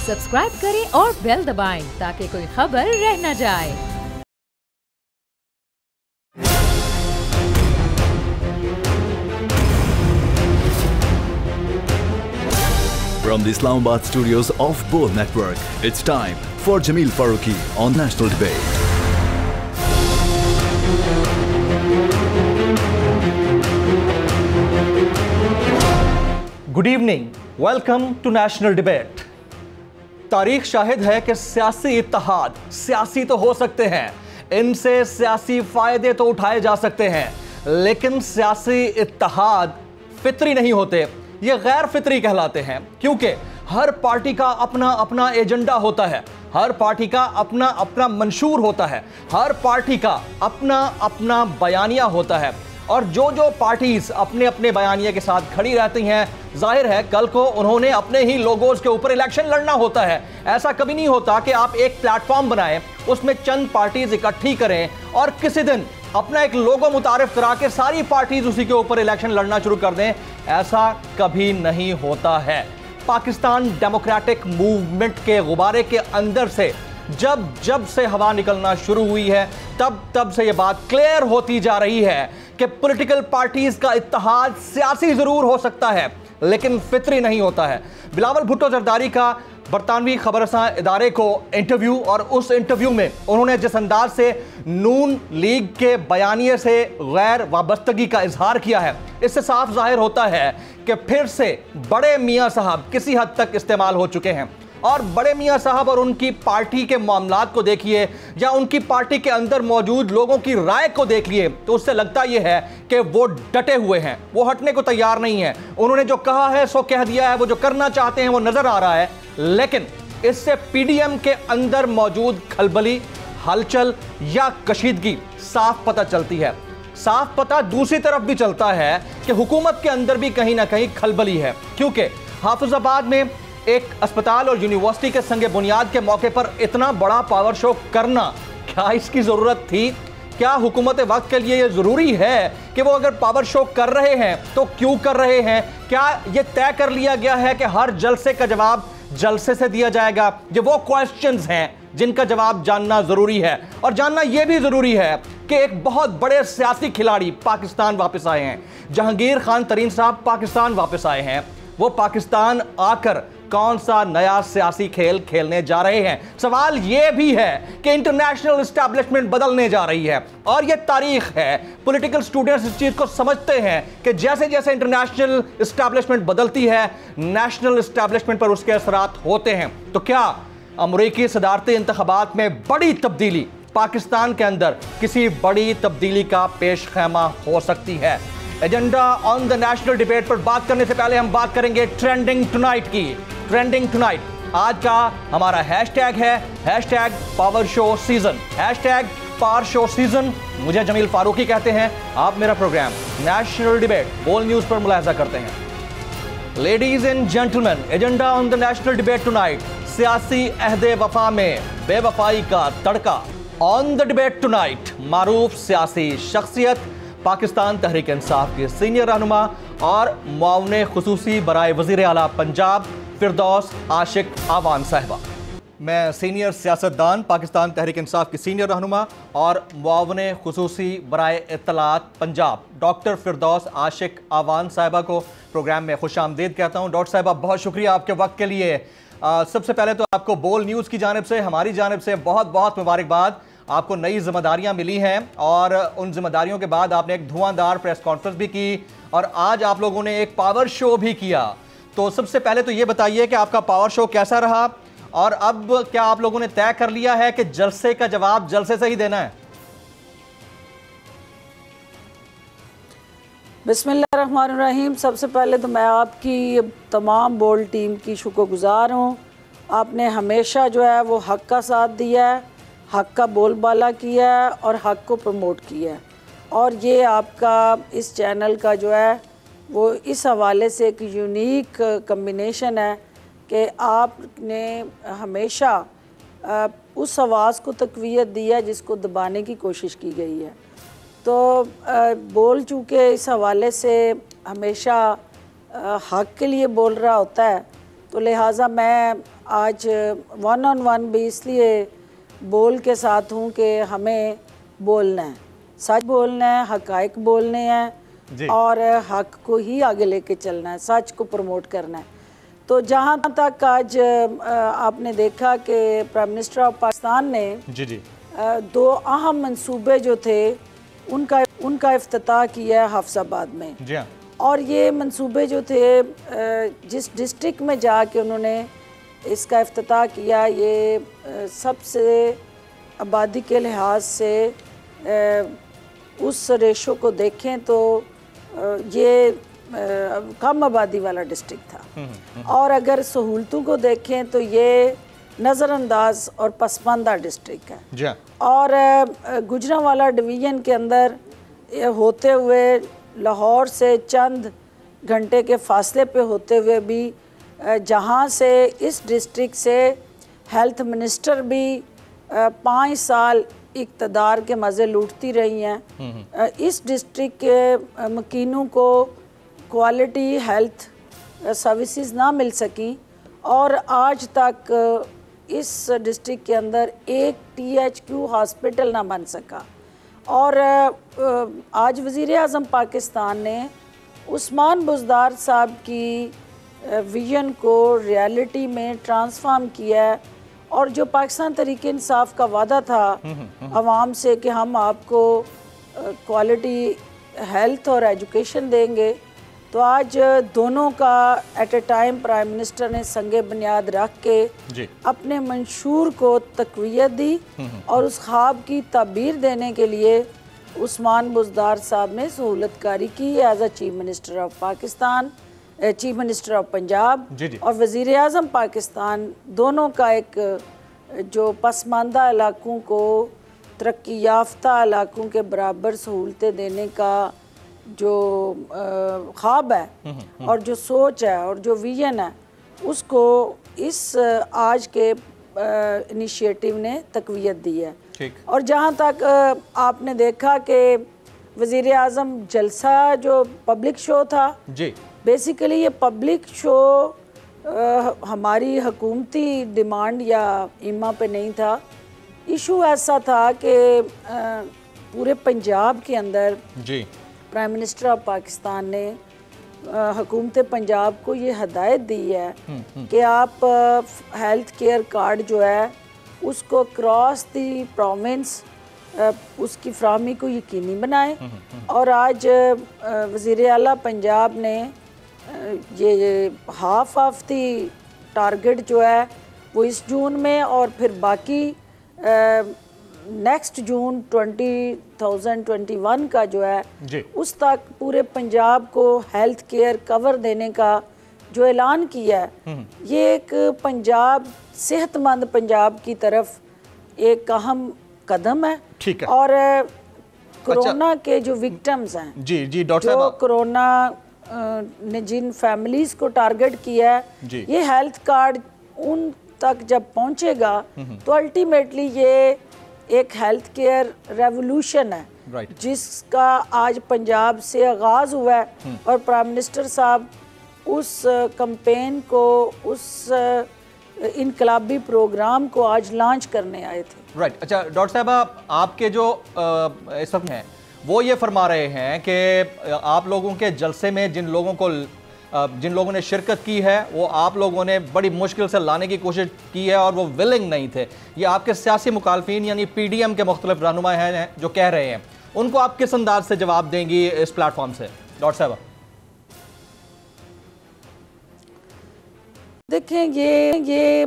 Subscribe करें और bell दबाएं ताकि कोई खबर रह न जाए। From the Islamabad studios of Bold Network, it's time for Jameel Farooqi on National Debate. Good evening, welcome to national debate. तारीख शाहिद है कि सियासी इत्तेहाद सियासी तो हो सकते हैं, इनसे सियासी फायदे तो उठाए जा सकते हैं, लेकिन सियासी इत्तेहाद फितरी नहीं होते, ये गैर फितरी कहलाते हैं। क्योंकि हर पार्टी का अपना अपना एजेंडा होता है, हर पार्टी का अपना अपना मंशूर होता है, हर पार्टी का अपना अपना बयानिया होता है, और जो जो पार्टीज अपने अपने बयानिया के साथ खड़ी रहती हैं, जाहिर है कल को उन्होंने अपने ही लोगोज के ऊपर इलेक्शन लड़ना होता है। ऐसा कभी नहीं होता कि आप एक प्लेटफॉर्म बनाएं, उसमें चंद पार्टीज इकट्ठी करें और किसी दिन अपना एक लोगो मुतारिफ करा के सारी पार्टीज उसी के ऊपर इलेक्शन लड़ना शुरू कर दें। ऐसा कभी नहीं होता है। पाकिस्तान डेमोक्रेटिक मूवमेंट के गुब्बारे के अंदर से जब से हवा निकलना शुरू हुई है, तब से यह बात क्लियर होती जा रही है कि पॉलिटिकल पार्टीज का इत्तेहाद सियासी जरूर हो सकता है, लेकिन फितरी नहीं होता है। बिलावल भुट्टो जरदारी का बरतानवी खबरसां इदारे को इंटरव्यू, और उस इंटरव्यू में उन्होंने जिस अंदाज से नून लीग के बयानिए से गैर वाबस्तगी का इजहार किया है, इससे साफ जाहिर होता है कि फिर से बड़े मियाँ साहब किसी हद तक इस्तेमाल हो चुके हैं। और बड़े मियाँ साहब और उनकी पार्टी के मामलात को देखिए या उनकी पार्टी के अंदर मौजूद लोगों की राय को देख लिए तो उससे लगता यह है कि वो डटे हुए हैं, वो हटने को तैयार नहीं है। उन्होंने जो कहा है सो कह दिया है, वो जो करना चाहते हैं वो नजर आ रहा है, लेकिन इससे पीडीएम के अंदर मौजूद खलबली, हलचल या कशीदगी साफ पता चलती है। साफ पता दूसरी तरफ भी चलता है कि हुकूमत के अंदर भी कहीं ना कहीं खलबली है, क्योंकि हाफिजाबाद में एक अस्पताल और यूनिवर्सिटी के संगे बुनियाद के मौके पर इतना बड़ा पावर शो करना, क्या इसकी जरूरत थी? क्या हुकूमत वक्त के लिए यह जरूरी है कि वो अगर पावर शो कर रहे हैं तो क्यों कर रहे हैं? क्या यह तय कर लिया गया है कि हर जलसे का जवाब जलसे से दिया जाएगा? ये वो क्वेश्चंस हैं जिनका जवाब जानना जरूरी है, और जानना यह भी जरूरी है कि एक बहुत बड़े सियासी खिलाड़ी पाकिस्तान वापस आए हैं। जहांगीर खान तरीन साहब पाकिस्तान वापस आए हैं। वो पाकिस्तान आकर कौन सा नया सियासी खेल खेलने जा रहे हैं? सवाल यह भी है कि इंटरनेशनल एस्टैब्लिशमेंट बदलने जा रही है, और यह तारीख है। पॉलिटिकल स्टूडेंट्स इस चीज को समझते हैं कि जैसे जैसे इंटरनेशनल एस्टैब्लिशमेंट बदलती है, नेशनल एस्टैब्लिशमेंट पर उसके असरात होते हैं। तो क्या अमरीकी सदारती इंतखाबात में बड़ी तब्दीली पाकिस्तान के अंदर किसी बड़ी तब्दीली का पेश खैमा हो सकती है? Agenda on the national debate पर बात करने से पहले हम बात करेंगे ट्रेंडिंग टुनाइट की। ट्रेंडिंग टुनाइट आज का हमारा हैशटैग है hashtag power show season, hashtag power show season. मुझे जमील फारूकी कहते हैं। आप मेरा programme national debate Bol news पर मुलाहिजा करते हैं। Ladies and gentleman, agenda on the national debate tonight, सियासी अहदे वफा में बेवफाई का तड़का। ऑन द डिबेट टुनाइट मारूफ सियासी शख्सियत, पाकिस्तान तहरीक इंसाफ के सीनियर रहनुमा और मुआवने खुसूसी बराए वज़ीर आला पंजाब फिरदौस आशिक आवान साहिबा। मैं सीनियर सियासतदान पाकिस्तान तहरीक इंसाफ की सीनियर रहनुमा और मुआवने खुसूसी बराए इत्तलात पंजाब डॉक्टर फिरदौस आशिक आवान साहिबा को प्रोग्राम में खुश आमदीद कहता हूँ। डॉक्टर साहिबा, बहुत शुक्रिया आपके वक्त के लिए। सबसे पहले तो आपको बोल न्यूज़ की जानिब से, हमारी जानिब से बहुत बहुत मुबारकबाद। आपको नई जिम्मेदारियां मिली हैं, और उन जिम्मेदारियों के बाद आपने एक धुआंधार प्रेस कॉन्फ्रेंस भी की, और आज आप लोगों ने एक पावर शो भी किया। तो सबसे पहले तो ये बताइए कि आपका पावर शो कैसा रहा, और अब क्या आप लोगों ने तय कर लिया है कि जलसे का जवाब जलसे से ही देना है? बिस्मिल्लाहिर्रहमानिर्रहीम। सबसे पहले तो मैं आपकी तमाम बोल्ड टीम की शुक्रगुजार हूँ। आपने हमेशा जो है वो हक का साथ दिया है, हक का बोलबाला किया है और हक को प्रमोट किया है, और ये आपका इस चैनल का जो है वो इस हवाले से एक यूनिक कम्बिनेशन है कि आपने हमेशा उस आवाज़ को तक़वियत दी है जिसको दबाने की कोशिश की गई है। तो बोल चूँकि इस हवाले से हमेशा हक के लिए बोल रहा होता है, तो लिहाजा मैं आज 1-on-1 भी इसलिए बोल के साथ हूँ कि हमें बोलना है, सच बोलना है, हकाइक बोलने हैं और हक को ही आगे लेके चलना है, सच को प्रमोट करना है। तो जहाँ तक आज आपने देखा कि प्राइम मिनिस्टर ऑफ पाकिस्तान ने दो अहम मंसूबे जो थे उनका इफ्तिताह किया है हाफिजाबाद में। और ये मंसूबे जो थे जिस डिस्ट्रिक्ट में जाके उन्होंने इसका इफ्तिताह किया, ये सबसे आबादी के लिहाज से उस रेशो को देखें तो ये कम आबादी वाला डिस्ट्रिक्ट था। और अगर सहूलतों को देखें तो ये नज़रअंदाज और पसमानदा डिस्ट्रिक्ट है। और गुजरांवाला डिवीज़न के अंदर होते हुए लाहौर से चंद घंटे के फासले पे होते हुए भी जहाँ से इस डिस्ट्रिक्ट से हेल्थ मिनिस्टर भी 5 साल इक़्तिदार के मज़े लूटती रही हैं, इस डिस्ट्रिक्ट के मकीनों को क्वालिटी हेल्थ सर्विसेज ना मिल सकी और आज तक इस डिस्ट्रिक्ट के अंदर एक THQ हॉस्पिटल ना बन सका। और आज वज़ीर आज़म पाकिस्तान ने उस्मान बुज़दार साहब की विजन को रियलिटी में ट्रांसफॉर्म किया है। और जो पाकिस्तान तहरीक इंसाफ का वादा था आवाम से कि हम आपको क्वालिटी हेल्थ और एजुकेशन देंगे, तो आज दोनों का at a time prime minister ने संगे बुनियाद रख के अपने मंशूर को तक़वियत दी और उस ख्वाब की ताबीर देने के लिए उस्मान बुज़दार साहब ने सहूलतकारी की as a chief minister of Pakistan, chief minister of Punjab और वज़ीर आज़म पाकिस्तान, दोनों का एक जो पसमानदा इलाकों को तरक्की याफ्ता इलाकों के बराबर सहूलतें देने का जो ख्वाब है और जो सोच है और जो विजन है, उसको इस आज के इनिशिएटिव ने तक़वियत दी है। और जहाँ तक आपने देखा कि वज़ीर आज़म जलसा जो पब्लिक शो था, बेसिकली ये पब्लिक शो हमारी हुकूमती डिमांड या इमा पे नहीं था। इशू ऐसा था कि पूरे पंजाब के अंदर प्राइम मिनिस्टर ऑफ पाकिस्तान ने हुकूमत पंजाब को ये हदायत दी है कि आप हेल्थ केयर कार्ड जो है उसको क्रॉस दी प्रोविंस उसकी फ्राहमी को यकीनी बनाएं। और आज वज़ीर आला पंजाब ने ये हाफ ऑफ दी टारगेट जो है वो इस जून में और फिर बाकी नेक्स्ट जून 2021 का जो है उस तक पूरे पंजाब को हेल्थ केयर कवर देने का जो ऐलान किया है, ये एक पंजाब सेहतमंद पंजाब की तरफ एक अहम कदम है। ठीक है। और कोरोना के जो विक्टिम्स हैं, जी डॉक्टर साहब, जो कोरोना ने जिन फैमिलीज को टारगेट किया है, ये हेल्थ कार्ड उन तक जब पहुंचेगा तो अल्टीमेटली ये एक हेल्थ केयर रेवोल्यूशन है जिसका आज पंजाब से आगाज हुआ है। और प्राइम मिनिस्टर साहब उस कैंपेन को, उस इनकलाबी प्रोग्राम को आज लॉन्च करने आए थे। अच्छा डॉक्टर साहब, आपके जो इस वक्त हैं वो ये फरमा रहे हैं कि आप लोगों के जलसे में जिन लोगों ने शिरकत की है वो आप लोगों ने बड़ी मुश्किल से लाने की कोशिश की है और वो विलिंग नहीं थे। ये आपके सियासी मुखालफिन यानी PDM के मुख्तलिफ रहनुमा हैं जो कह रहे हैं, उनको आप किस अंदाज से जवाब देंगी इस प्लेटफॉर्म से डॉक्टर साहब? देखें, ये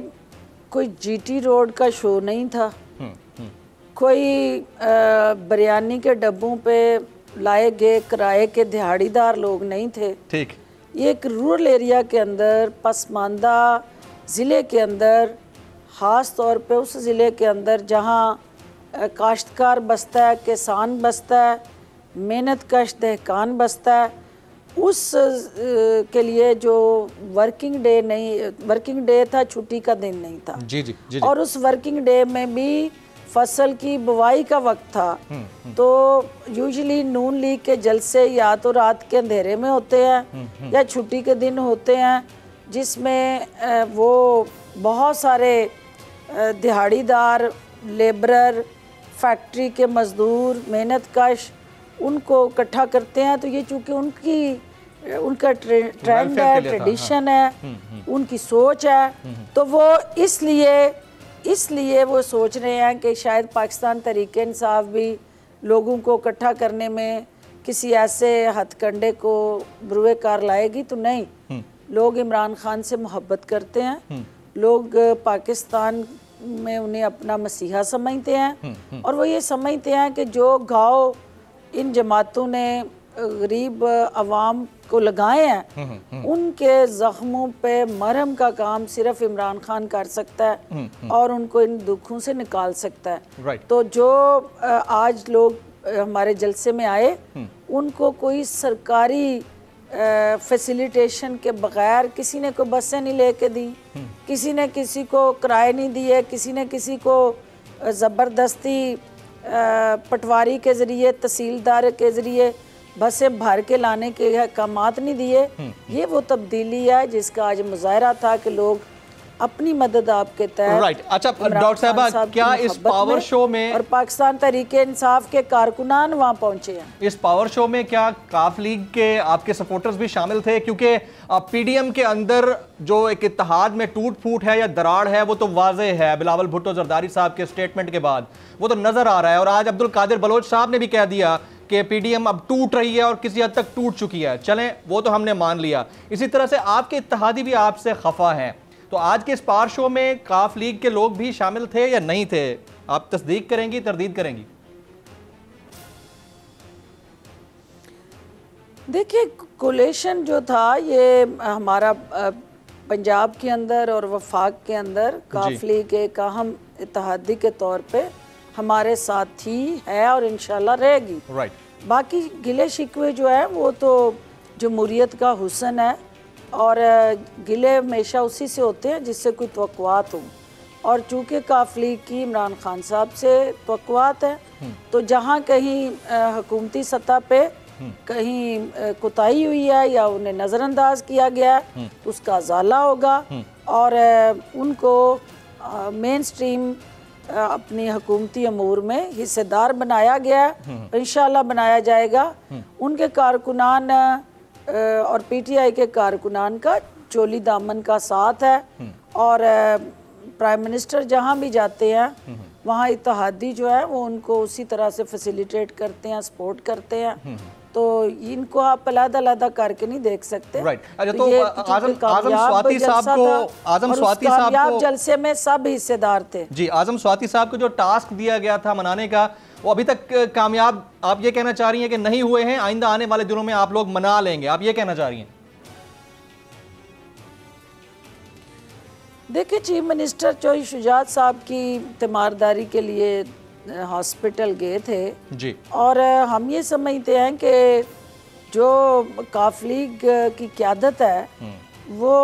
कोई GT रोड का शो नहीं था, कोई बिरयानी के डब्बों पे लाए गए किराए के दिहाड़ीदार लोग नहीं थे। ठीक। ये एक रूरल एरिया के अंदर, पसमानदा ज़िले के अंदर, ख़ास तौर पे उस ज़िले के अंदर जहाँ काश्तकार बसता है, किसान बसता है, मेहनत कश दहकान बसता है, उस के लिए जो वर्किंग डे था, छुट्टी का दिन नहीं था। जी। और उस वर्किंग डे में भी फसल की बुवाई का वक्त था। तो यूजुअली नून लीग के जलसे या तो रात के अंधेरे में होते हैं या छुट्टी के दिन होते हैं, जिसमें वो बहुत सारे दिहाड़ीदार, लेबरर, फैक्ट्री के मज़दूर, मेहनत कश, उनको इकट्ठा करते हैं। तो ये चूँकि उनका ट्रेंड है, ट्रेडिशन है, उनकी सोच है, तो वो इसलिए वो सोच रहे हैं कि शायद पाकिस्तान तहरीक इंसाफ भी लोगों को इकट्ठा करने में किसी ऐसे हथकंडे को बुरे कार लाएगी। तो नहीं, लोग इमरान खान से मोहब्बत करते हैं, लोग पाकिस्तान में उन्हें अपना मसीहा समझते हैं, और वो ये समझते हैं कि जो घाव इन जमातों ने गरीब अवाम को लगाए हैं, उनके ज़ख्मों पे मरहम का काम सिर्फ इमरान खान कर सकता है और उनको इन दुखों से निकाल सकता है। तो जो आज लोग हमारे जलसे में आए, उनको कोई सरकारी फैसिलिटेशन के बगैर किसी ने कोई बसें नहीं लेके दी, किसी ने किसी को किराए नहीं दिए, किसी ने किसी को ज़बरदस्ती पटवारी के ज़रिए, तहसीलदार के ज़रिए बसें भर के लाने के अहकामात नहीं दिए। ये वो तब्दीली है जिसका आज मुजाहरा था कि लोग अपनी मदद आपके तहत। राइट। अच्छा डॉक्टर साहबा, क्या इस पावर शो में और पाकिस्तान तहरीक इंसाफ के कारकुनान वहाँ पहुँचे हैं? इस पावर शो में क्या काफ लीग के आपके सपोर्टर्स भी शामिल थे? क्योंकि पीडीएम के अंदर जो एक इत्तेहाद में टूट फूट है या दरार है, वो तो वाज़े है बिलावल भुट्टो जरदारी साहब के स्टेटमेंट के बाद, वो तो नजर आ रहा है। और आज अब्दुल कादिर बलोच साहब ने भी कह दिया कि पीडीएम अब टूट रही है और किसी हद तक टूट चुकी है। चलें, वो तो हमने मान लिया। इसी तरह से आपके इत्तेहादी भी आपसे खफा हैं। तो आज के इस पावर शो में काफ लीग के लोग भी शामिल थे या नहीं थे? आप तस्दीक करेंगी, तरदीद करेंगी? देखिए, कोलेशन जो था ये हमारा पंजाब के अंदर और वफाक के अंदर काफ लीग एक अहम इत्तेहादी के तौर पे हमारे साथ ही है और इंशाल्लाह रहेगी। बाकी गिले शिकवे जो है वो तो जमहूरियत का हुस्न है, और गिले हमेशा उसी से होते हैं जिससे कोई तवक्कुआत हो। और चूँकि काफ लीग की इमरान खान साहब से तवक्कुआत है, तो जहाँ कहीं हुकूमती सतह पे कहीं कोताही हुई है या उन्हें नज़रअंदाज किया गया है, तो उसका अज़ाला होगा और उनको मेन स्ट्रीम अपनी हुकूमती अमूर में हिस्सेदार बनाया गया है, इंशाल्लाह बनाया जाएगा। उनके कारकुनान और पीटीआई के कारकुनान का चोली दामन का साथ है, और प्राइम मिनिस्टर जहाँ भी जाते हैं वहाँ इत्तेहादी जो है वो उनको उसी तरह से फैसिलिटेट करते हैं, सपोर्ट करते हैं। तो इनको आप अलग-अलग करके नहीं देख सकते। अच्छा, तो आज़म स्वाति साहब को जलसे में सब हिस्सेदार थे। जी, आज़म स्वाति साहब को जो टास्क दिया गया था मनाने का, वो अभी तक कामयाब आप ये कहना चाह रही हैं कि नहीं हुए हैं? आइंदा आने वाले दिनों में आप लोग मना लेंगे, आप ये कहना चाह रही हैं? देखिए, चीफ मिनिस्टर चौधरी शुजात साहब की तीमारदारी के लिए हॉस्पिटल गए थे जी, और हम ये समझते हैं कि जो काफ लीग की क़यादत है वो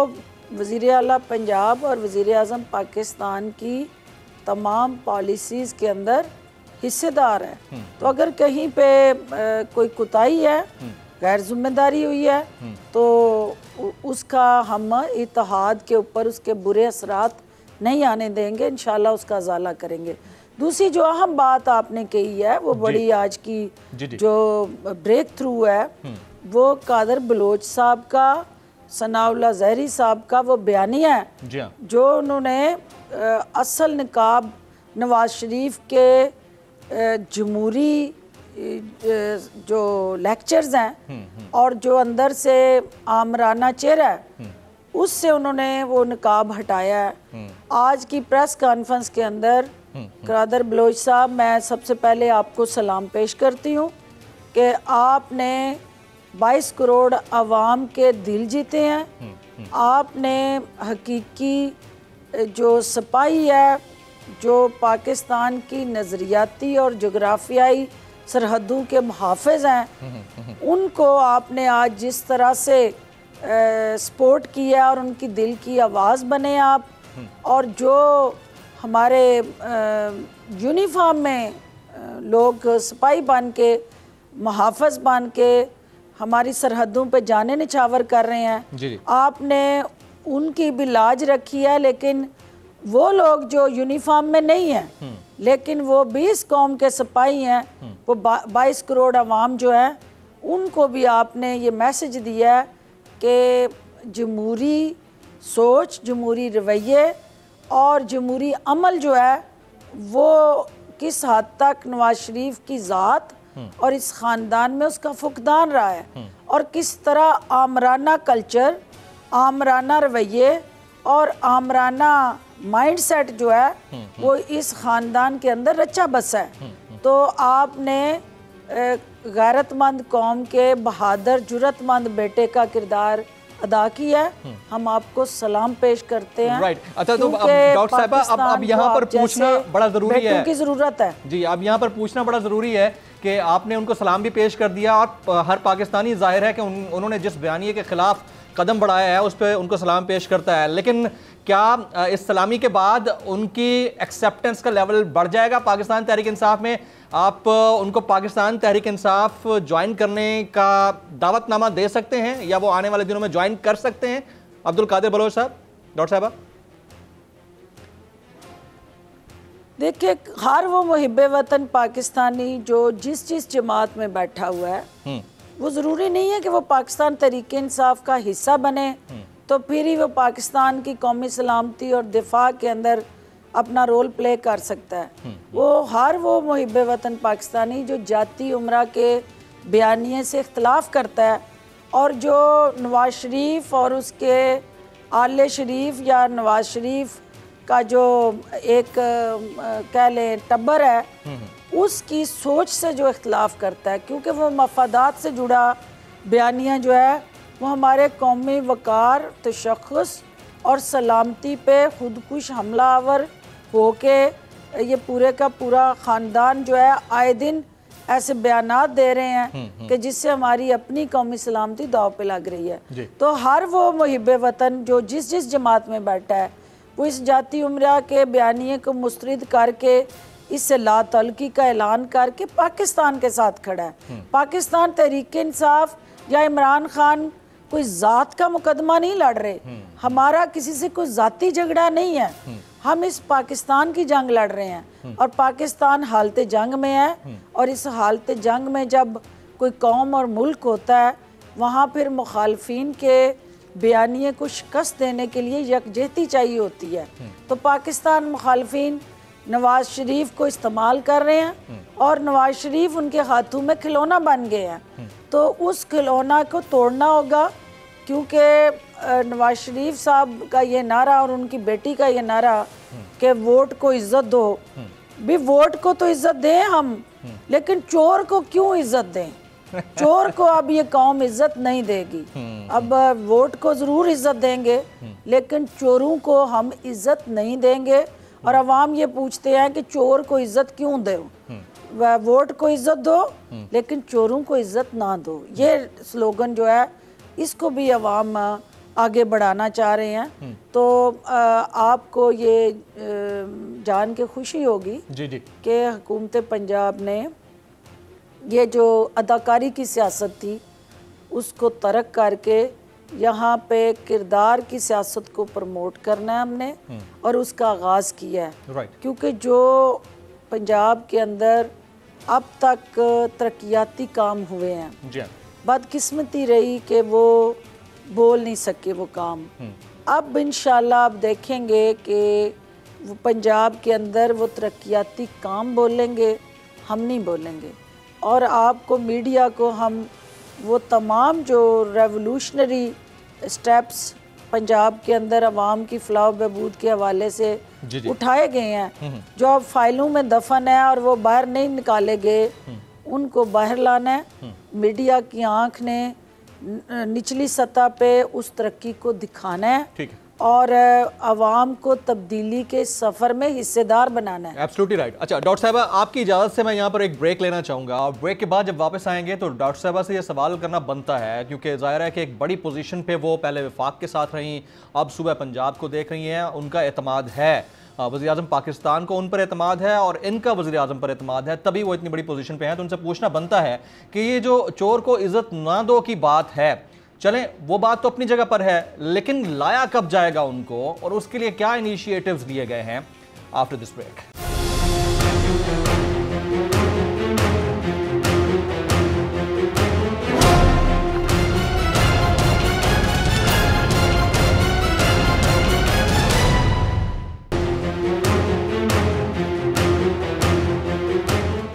वज़ीर आला पंजाब और वज़ीर आज़म पाकिस्तान की तमाम पॉलिसीज़ के अंदर हिस्सेदार है। तो अगर कहीं पे कोई कोताही है, गैर जिम्मेदारी हुई है, तो उसका हम इत्तेहाद के ऊपर उसके बुरे असरात नहीं आने देंगे, इंशाल्लाह उसका अज़ाला करेंगे। दूसरी जो अहम बात आपने कही है वो बड़ी आज की जो ब्रेक थ्रू है, वो कादर बलोच साहब का, सनाउल्लाह ज़हरी साहब का वो बयानिया है जो उन्होंने असल निकाब नवाज शरीफ के जमहूरी जो लेक्चर्स हैं और जो अंदर से आमराना चेहरा है, उससे उन्होंने वो निकाब हटाया है। आज की प्रेस कॉन्फ्रेंस के अंदर कादर बलोच साहब, मैं सबसे पहले आपको सलाम पेश करती हूँ कि आपने 22 करोड़ आवाम के दिल जीते हैं। आपने हकीकी जो सिपाही है, जो पाकिस्तान की नज़रियाती और जोग्राफियाई सरहदों के मुहाफ़िज़ हैं, उनको आपने आज जिस तरह से सपोर्ट किया और उनकी दिल की आवाज़ बने आप, और जो हमारे यूनिफॉर्म में लोग सिपाही बन के, मुहाफ़िज़ बन के हमारी सरहदों पे जाने निछावर कर रहे हैं, आपने उनकी भी लाज रखी है, लेकिन वो लोग जो यूनिफॉर्म में नहीं हैं लेकिन वो 20 कौम के सिपाही हैं, वो 22 करोड़ अवाम जो है उनको भी आपने ये मैसेज दिया है कि जमहूरी सोच, जमहूरी रवैये और जमहूरी अमल जो है वो किस हद तक नवाज शरीफ की ज़ात और इस ख़ानदान में उसका फुकदान रहा है और किस तरह आमराना कल्चर, आमराना रवैये और आमराना माइंडसेट जो है वो इस ख़ानदान के अंदर रचा बसा है। तो आपने गैरतमंद कौम के बहादुर जुर्रतमंद बेटे का किरदार अदा किया है, हम आपको सलाम पेश करते हैं। राइट। अच्छा, तो डॉक्टर साहिबा अब यहाँ पर पूछना बड़ा ज़रूरी है, की ज़रूरत है जी, अब यहाँ पर पूछना बड़ा ज़रूरी है कि आपने उनको सलाम भी पेश कर दिया और हर पाकिस्तानी जाहिर है कि उन्होंने जिस बयानिए के खिलाफ कदम बढ़ाया है उस पर उनको सलाम पेश करता है, लेकिन क्या इस सलामी के बाद उनकी एक्सेप्टेंस का लेवल बढ़ जाएगा पाकिस्तान तहरीक इंसाफ में? आप उनको पाकिस्तान तहरीक इंसाफ ज्वाइन करने का दावतनामा दे सकते हैं या वो आने वाले दिनों में ज्वाइन कर सकते हैं? अब्दुल कादिर बलोच साहब, डॉक्टर साहबा। देखिए, हर वो मुहिब्बे वतन पाकिस्तानी जो जिस जमात में बैठा हुआ है वो ज़रूरी नहीं है कि वो पाकिस्तान तहरीक इंसाफ का हिस्सा बने तो फिर ही वो पाकिस्तान की कौमी सलामती और दिफा के अंदर अपना रोल प्ले कर सकता है। वो मुहिब्बे वतन पाकिस्तानी जो जाती उम्रा के बयानिए से इख्तलाफ करता है और जो नवाज शरीफ और उसके आले शरीफ या नवाज शरीफ का जो एक कह लें टब्बर है उसकी सोच से जो इख्तलाफ करता है, क्योंकि वो मफादात से जुड़ा बयानिया जो है वो हमारे कौमी वकार, तशख़्ख़ुस और सलामती पे खुदकुश हमलावर हो के ये पूरे का पूरा ख़ानदान जो है आए दिन ऐसे बयानात दे रहे हैं कि जिससे हमारी अपनी कौमी सलामती दाव पे लग रही है। तो हर वो मुहिब्बे वतन जो जिस जमात में बैठा है वो इस जाती उम्रा के बयानिए को मुस्तरद करके इससे ला तल्की का ऐलान करके पाकिस्तान के साथ खड़ा है। पाकिस्तान तहरीक इंसाफ या इमरान खान कोई ज़ात का मुकदमा नहीं लड़ रहे, हमारा किसी से कोई ज़ाती झगड़ा नहीं है, हम इस पाकिस्तान की जंग लड़ रहे हैं और पाकिस्तान हालत जंग में है और इस हालत जंग में जब कोई कौम और मुल्क होता है वहाँ फिर मुखालफिन के बयानिए को शिकस्त देने के लिए यकजहती चाहिए होती है। तो पाकिस्तान मुखालफिन नवाज शरीफ को इस्तेमाल कर रहे हैं और नवाज शरीफ उनके हाथों में खिलौना बन गए हैं, तो उस खिलौना को तोड़ना होगा, क्योंकि नवाज शरीफ साहब का ये नारा और उनकी बेटी का ये नारा कि वोट को इज्जत दो, भी वोट को तो इज्जत दें हम, लेकिन चोर को क्यों इज्जत दें? चोर को अब ये कौम इज्जत नहीं देगी। अब वोट को ज़रूर इज्जत देंगे लेकिन चोरों को हम इज्जत नहीं देंगे और अवाम ये पूछते हैं कि चोर को इज्जत क्यों दो? वोट को इज्जत दो लेकिन चोरों को इज्जत ना दो। ये स्लोगन जो है इसको भी अवाम आगे बढ़ाना चाह रहे हैं। तो आपको ये जान के खुशी होगी कि हुकूमत पंजाब ने ये जो अदाकारी की सियासत थी उसको तर्क करके यहाँ पे किरदार की सियासत को प्रमोट करना है हमने और उसका आगाज़ किया है। क्योंकि जो पंजाब के अंदर अब तक तरक्याती काम हुए हैं, बदकिस्मती रही कि वो बोल नहीं सके वो काम। अब इंशाल्लाह आप देखेंगे कि वो पंजाब के अंदर वो तरक्याती काम बोलेंगे, हम नहीं बोलेंगे। और आपको मीडिया को हम वो तमाम जो रेवोल्यूशनरी स्टेप्स पंजाब के अंदर अवाम की फलाह बहबूद के हवाले से उठाए गए हैं, जो अब फाइलों में दफन है और वो बाहर नहीं निकाले गए, उनको बाहर लाना है। मीडिया की आंख ने निचली सतह पे उस तरक्की को दिखाना है और अवाम को तब्दीली के सफ़र में हिस्सेदार बनाना है। Absolutely right. अच्छा डॉक्टर साहबा, आपकी इजाज़त से मैं यहाँ पर एक ब्रेक लेना चाहूँगा और ब्रेक के बाद जब वापस आएंगे तो डॉक्टर साहबा से ये सवाल करना बनता है, क्योंकि ज़ाहिर है कि एक बड़ी पोजीशन पे वो पहले वफाक के साथ रहीं, अब सुबह पंजाब को देख रही हैं, उनका एतमाद है, वज़ीर आज़म पाकिस्तान को उन पर एतमाद है और इनका वज़ीर आज़म पर एतमाद है, तभी वो इतनी बड़ी पोजीशन पे हैं। तो उनसे पूछना बनता है कि ये जो चोर को इज़्ज़त ना दो की बात है, चलें, वो बात तो अपनी जगह पर है, लेकिन लाया कब जाएगा उनको और उसके लिए क्या इनिशिएटिव्स लिए गए हैं? After this break.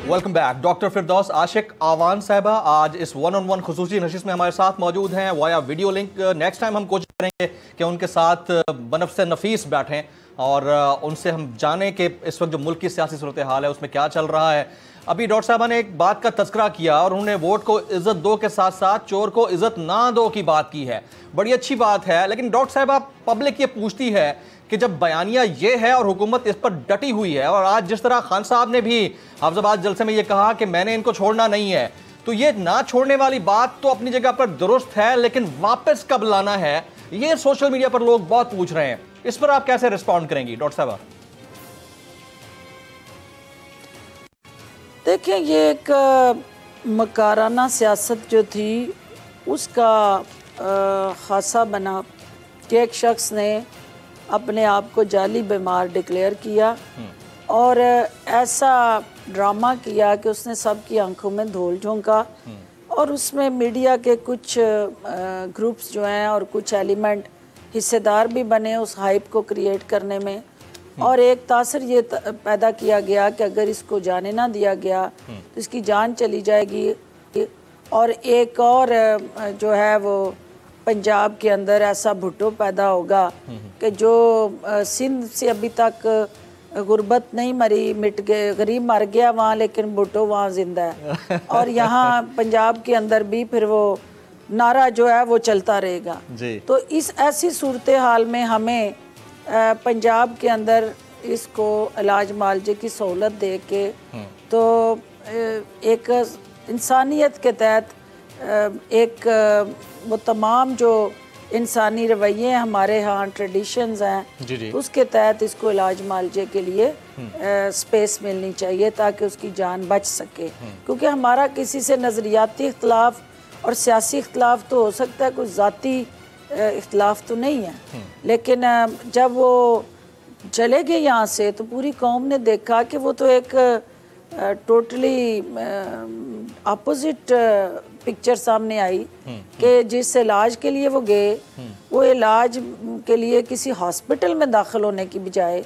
Welcome back. Doctor Firdous Ashiq Awan साहिबा आज इस 1-on-1 खुसूसी नशिश में हमारे साथ मौजूद हैं via video link. Next time हम कोशिश करेंगे कि उनके साथ बनफ से नफीस बैठें और उनसे हम जानें कि इस वक्त जो मुल्क की सियासी सूरत हाल है उसमें क्या चल रहा है। अभी डॉक्टर साहबा ने एक बात का तस्करा किया और उन्होंने वोट को इज्जत दो के साथ साथ चोर को इज्जत ना दो की बात की है। बड़ी अच्छी बात है, लेकिन डॉक्टर साहबा पब्लिक ये पूछती है कि जब बयानिया ये है और हुकूमत इस पर डटी हुई है और आज जिस तरह खान साहब ने भी हाफिजाबाद जलसे में ये कहा कि मैंने इनको छोड़ना नहीं है, तो ये ना छोड़ने वाली बात तो अपनी जगह पर दुरुस्त है, लेकिन वापस कब लाना है ये सोशल मीडिया पर लोग बहुत पूछ रहे हैं। इस पर आप कैसे रिस्पॉन्ड करेंगी डॉक्टर साहबा? देखिए, ये एक मकाराना सियासत जो थी उसका खासा बना कि एक शख्स ने अपने आप को जाली बीमार डिक्लेयर किया और ऐसा ड्रामा किया कि उसने सबकी आंखों में धूल झोंका और उसमें मीडिया के कुछ ग्रुप्स जो हैं और कुछ एलिमेंट हिस्सेदार भी बने उस हाइप को क्रिएट करने में। और एक तासर ये पैदा किया गया कि अगर इसको जाने ना दिया गया तो इसकी जान चली जाएगी। और एक और जो है वो पंजाब के अंदर ऐसा भुट्टो पैदा होगा कि जो सिंध से अभी तक गुर्बत नहीं मरी, मिट गए, गरीब मर गया वहाँ लेकिन भुट्टो वहाँ जिंदा है। और यहाँ पंजाब के अंदर भी फिर वो नारा जो है वो चलता रहेगा जी। तो इस ऐसी सूरत हाल में हमें पंजाब के अंदर इसको इलाज मालजे की सहूलत दे के तो एक इंसानियत के तहत एक वो तमाम जो इंसानी रवैये हमारे यहाँ ट्रेडिशंस हैं उसके तहत इसको इलाज मालजे के लिए स्पेस मिलनी चाहिए ताकि उसकी जान बच सके। क्योंकि हमारा किसी से नज़रियाती इख्तलाफ और सियासी इख्तलाफ तो हो सकता है, कोई ज़ाती इख्तलाफ तो नहीं है। लेकिन जब वो चले गए यहाँ से तो पूरी कौम ने देखा कि वो तो एक टोटली अपोजिट पिक्चर सामने आई कि जिस इलाज के लिए वो गए वो इलाज के लिए किसी हॉस्पिटल में दाखिल होने की बजाय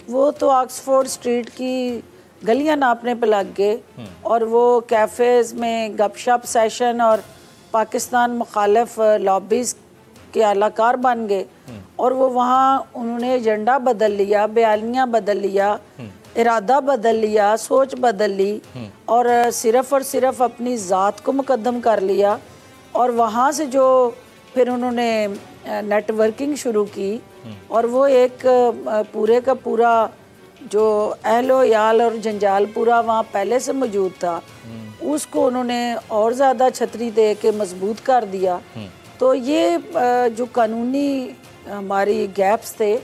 वो तो ऑक्सफोर्ड स्ट्रीट की गलियां नापने पे लग गए और वो कैफ़ेज़ में गपशप सेशन और पाकिस्तान मुखालिफ लॉबीज़ के अलाकार बन गए। और वो वहाँ उन्होंने एजेंडा बदल लिया, बयानियाँ बदल लिया, इरादा बदल लिया, सोच बदल ली और सिर्फ अपनी ज़ात को मुकद्दम कर लिया। और वहाँ से जो फिर उन्होंने नेटवर्किंग शुरू की और वो एक पूरे का पूरा जो अहलो याल और जंजाल पूरा वहाँ पहले से मौजूद था उसको उन्होंने और ज़्यादा छतरी दे के मजबूत कर दिया। तो ये जो कानूनी हमारी गैप्स थे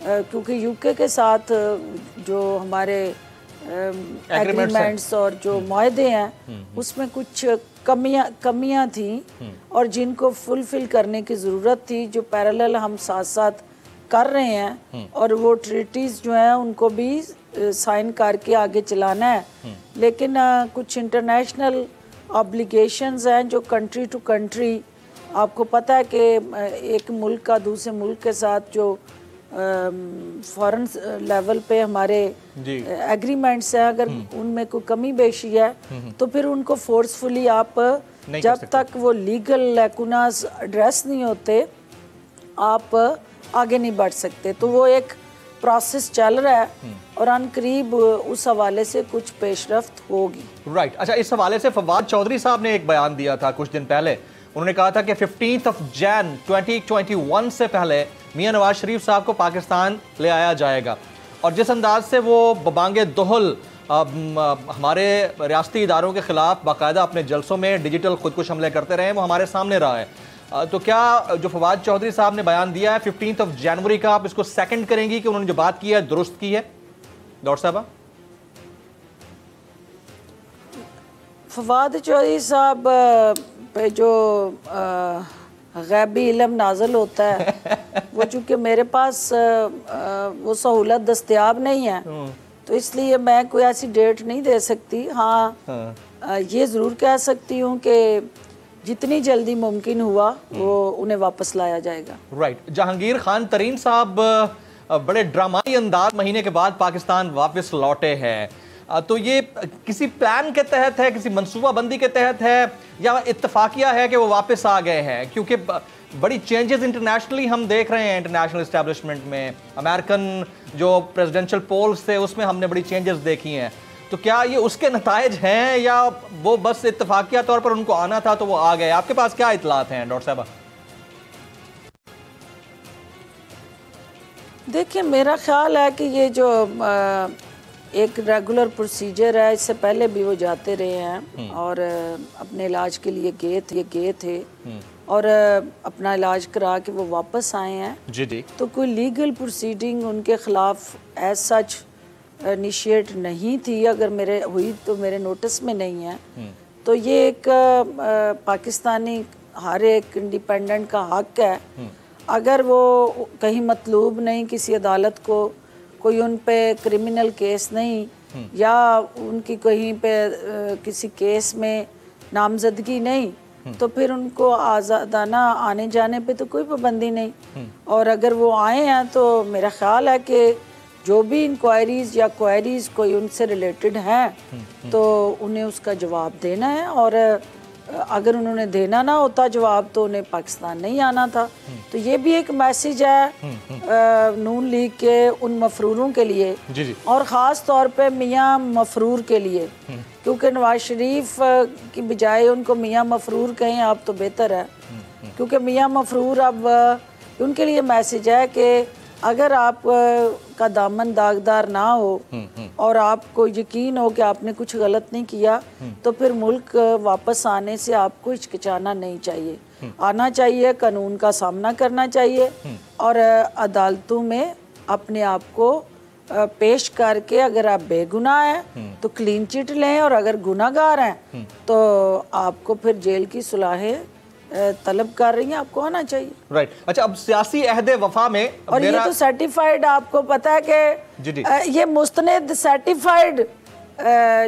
क्योंकि यूके के साथ जो हमारे एग्रीमेंट्स और जो मुआहदे हैं उसमें कुछ कमियां थी और जिनको फुलफिल करने की ज़रूरत थी, जो पैरेलल हम साथ साथ कर रहे हैं और वो ट्रीटीज़ जो हैं उनको भी साइन करके आगे चलाना है। लेकिन कुछ इंटरनेशनल ऑब्लिगेशंस हैं जो कंट्री टू कंट्री, आपको पता है कि एक मुल्क का दूसरे मुल्क के साथ जो फॉरेन लेवल पे हमारे एग्रीमेंट्स हैं, अगर उनमें कोई कमी बेशी है तो फिर उनको फोर्सफुली आप जब तक वो लीगल लैकुनास एड्रेस नहीं होते आप आगे नहीं बढ़ सकते। तो वो एक प्रोसेस चल रहा है और अनकरीब उस हवाले से कुछ पेशरफ्त होगी। राइट। अच्छा, इस हवाले से फवाद चौधरी साहब ने एक बयान दिया था कुछ दिन पहले। उन्होंने कहा था कि 15 जैन 2021 से पहले मियां नवाज शरीफ साहब को पाकिस्तान ले आया जाएगा। और जिस अंदाज से वो बबांगे दोहल हमारे रियासती इदारों के खिलाफ बाकायदा अपने जलसों में डिजिटल खुदकुश हमले करते रहे वो हमारे सामने रहा है। तो क्या जो फवाद चौधरी साहब ने बयान दिया है 15 जनवरी का, आप इसको सेकंड करेंगी कि उन्होंने जो बात की है दुरुस्त की है डॉक्टर साहबा? फवाद चौधरी साहब पे जो गैबी इल्म नाज़िल होता है वो चूँकि मेरे पास वो सहूलत दस्तयाब नहीं है, तो इसलिए मैं कोई ऐसी डेट नहीं दे सकती। हाँ, ये ज़रूर कह सकती हूँ कि जितनी जल्दी मुमकिन हुआ वो उन्हें वापस लाया जाएगा। राइट। जहांगीर खान तरीन साहब बड़े ड्रामाई अंदाज महीने के बाद पाकिस्तान वापस लौटे हैं, तो ये किसी प्लान के तहत है, किसी मंसूबाबंदी के तहत है, या इत्तफाकिया है कि वो वापस आ गए हैं? क्योंकि बड़ी चेंजेस इंटरनेशनली हम देख रहे हैं, इंटरनेशनल एस्टेब्लिशमेंट में, अमेरिकन जो प्रेसिडेंशियल पोल्स थे उसमें हमने बड़ी चेंजेस देखी हैं। तो क्या ये उसके नतायज हैं या वो बस इत्तफाकिया तौर पर उनको आना था तो वो आ गए? आपके पास क्या इतलात हैं डॉक्टर साहबा? देखिए, मेरा ख्याल है कि ये जो एक रेगुलर प्रोसीजर है, इससे पहले भी वो जाते रहे हैं और अपने इलाज के लिए गए थे और अपना इलाज करा के वो वापस आए हैं। जी। तो कोई लीगल प्रोसीडिंग उनके खिलाफ एज सच इनिशिएट नहीं थी, अगर मेरे हुई तो मेरे नोटिस में नहीं है। तो ये एक पाकिस्तानी हर एक इंडिपेंडेंट का हक है, अगर वो कहीं मतलूब नहीं, किसी अदालत को कोई उन पे क्रिमिनल केस नहीं या उनकी कहीं पे किसी केस में नामजदगी नहीं, तो फिर उनको आज़ादाना आने जाने पे तो कोई पाबंदी नहीं। और अगर वो आए हैं तो मेरा ख्याल है कि जो भी इंक्वायरीज या क्वायरीज कोई उनसे रिलेटेड हैं तो उन्हें उसका जवाब देना है, और अगर उन्होंने देना ना होता जवाब तो उन्हें पाकिस्तान नहीं आना था। तो ये भी एक मैसेज है नून लीग के उन मफरूरों के लिए, और ख़ास तौर पे मियाँ मफरूर के लिए, क्योंकि नवाज शरीफ की बजाय उनको मियाँ मफरूर कहें आप तो बेहतर है, क्योंकि मियाँ मफरूर अब उनके लिए मैसेज है कि अगर आप का दामन दागदार ना हो और आपको यकीन हो कि आपने कुछ गलत नहीं किया, तो फिर मुल्क वापस आने से आपको हिचकिचाना नहीं चाहिए, आना चाहिए, कानून का सामना करना चाहिए और अदालतों में अपने आप को पेश करके अगर आप बेगुनाह हैं तो क्लीन चिट लें, और अगर गुनाहगार हैं तो आपको फिर जेल की सुलाहें तलब कर रही हैं, आपको आना चाहिए। राइट। अच्छा, अब सियासी अहदे वफा में और ये तो सर्टिफाइड, आपको पता है कि ये मुस्तनद सर्टिफाइड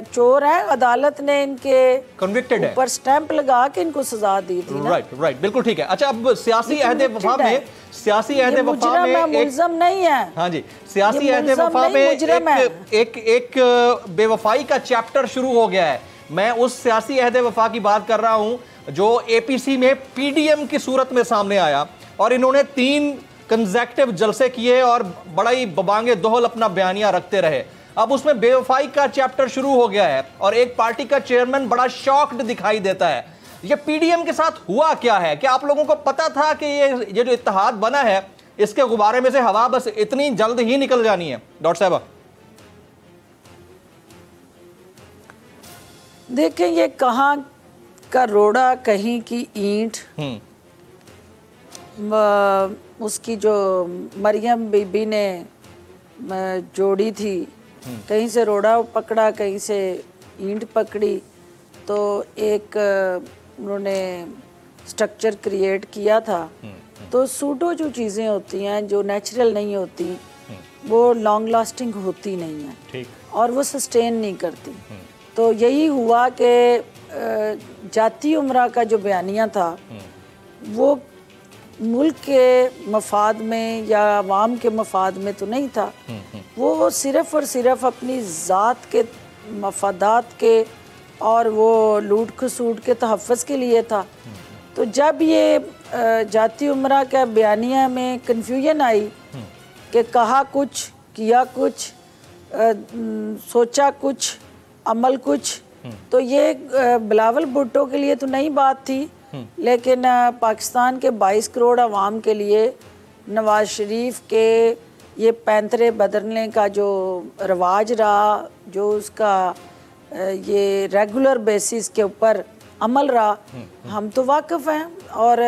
चोर है, अदालत ने इनके कन्विक्टेड है, ऊपर स्टैंप लगा के इनको सजा दी थी ना। राइट, बिल्कुल ठीक है। अच्छा, अब सियासी अहदे वफा में मुजरम नहीं है। हाँ जी, सियासी अहदे वफा में एक बेवफाई का चैप्टर शुरू हो गया है। मैं उस सियासी अहदे वफा की बात कर रहा हूं जो एपीसी में पीडीएम की सूरत में सामने आया, और इन्होंने 3 कंसेक्टिव जलसे किए और बड़ा ही बबांगे दोहल अपना बयानिया रखते रहे। अब उसमें बेवफाई का चैप्टर शुरू हो गया है और एक पार्टी का चेयरमैन बड़ा शॉक्ड दिखाई देता है। ये पीडीएम के साथ हुआ क्या है? क्या आप लोगों को पता था कि ये जो इत्तेहाद बना है इसके गुब्बारे में से हवा बस इतनी जल्द ही निकल जानी है? डॉक्टर साहबा, देखें, ये कहाँ का रोड़ा कहीं की ईंट, उसकी जो मरियम बीबी ने जोड़ी थी, कहीं से रोड़ा पकड़ा, कहीं से ईंट पकड़ी, तो एक उन्होंने स्ट्रक्चर क्रिएट किया था। तो सूडो जो चीज़ें होती हैं जो नेचुरल नहीं होती वो लॉन्ग लास्टिंग होती नहीं है, ठीक, और वो सस्टेन नहीं करती। तो यही हुआ कि जाती उम्रा का जो बयानिया था वो मुल्क के मफाद में या अवाम के मफाद में तो नहीं था, वो सिर्फ़ और सिर्फ अपनी ज़ात के मफादात के और वो लूट खसूट के तहफ़्फ़ुज़ के लिए था। तो जब ये जाती उम्रा का बयानिया में कन्फ्यूजन आई कि कहा कुछ, किया कुछ, सोचा कुछ, अमल कुछ, तो ये बिलावल भुट्टो के लिए तो नई बात थी, लेकिन पाकिस्तान के 22 करोड़ अवाम के लिए नवाज शरीफ के ये पैंतरे बदलने का जो रवाज रहा, जो उसका ये रेगुलर बेसिस के ऊपर अमल रहा, हम तो वाकिफ़ हैं। और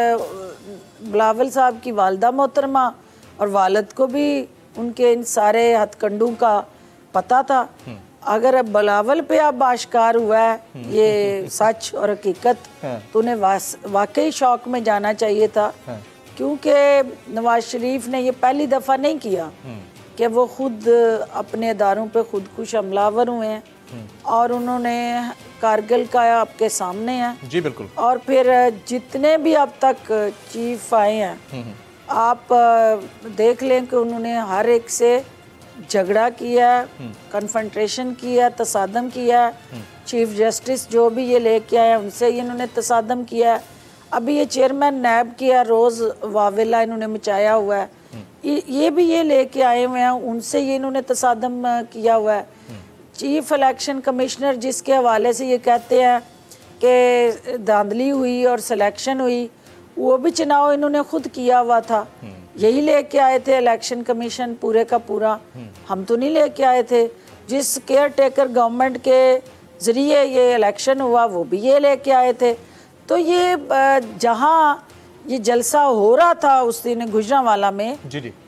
बिलावल साहब की वालदा मोहतरमा और वालिद को भी उनके इन सारे हथकंडों का पता था। अगर अब बिलावल पे अब आश्कार हुआ है ये सच और हकीकत, तो उन्हें वाकई शौक में जाना चाहिए था, क्योंकि नवाज शरीफ ने ये पहली दफ़ा नहीं किया कि वो खुद अपने इदारों पे खुदकुश हमलावर हुए हैं, और उन्होंने कारगिल का आपके सामने है जी बिल्कुल। और फिर जितने भी अब तक चीफ आए हैं, आप देख लें कि उन्होंने हर एक से झगड़ा किया, कन्फ्रंटेशन किया, तसादम किया। चीफ जस्टिस जो भी ये लेके आए उनसे इन्होंने तसादम किया। अभी ये चेयरमैन नैब किया रोज़ वावेला इन्होंने मचाया हुआ है, ये भी ये लेके आए हुए हैं, उनसे ये इन्होंने तसादम किया हुआ है। चीफ इलेक्शन कमिश्नर जिसके हवाले से ये कहते हैं कि धांधली हुई और सिलेक्शन हुई, वो भी चुनाव इन्होंने खुद किया हुआ था, यही लेके आए थे इलेक्शन कमीशन पूरे का पूरा, हम तो नहीं लेके आए थे। जिस केयर टेकर गवर्नमेंट के ज़रिए ये इलेक्शन हुआ वो भी ये लेके आए थे। तो ये जहाँ ये जलसा हो रहा था उस दिन गुजरांवाला में,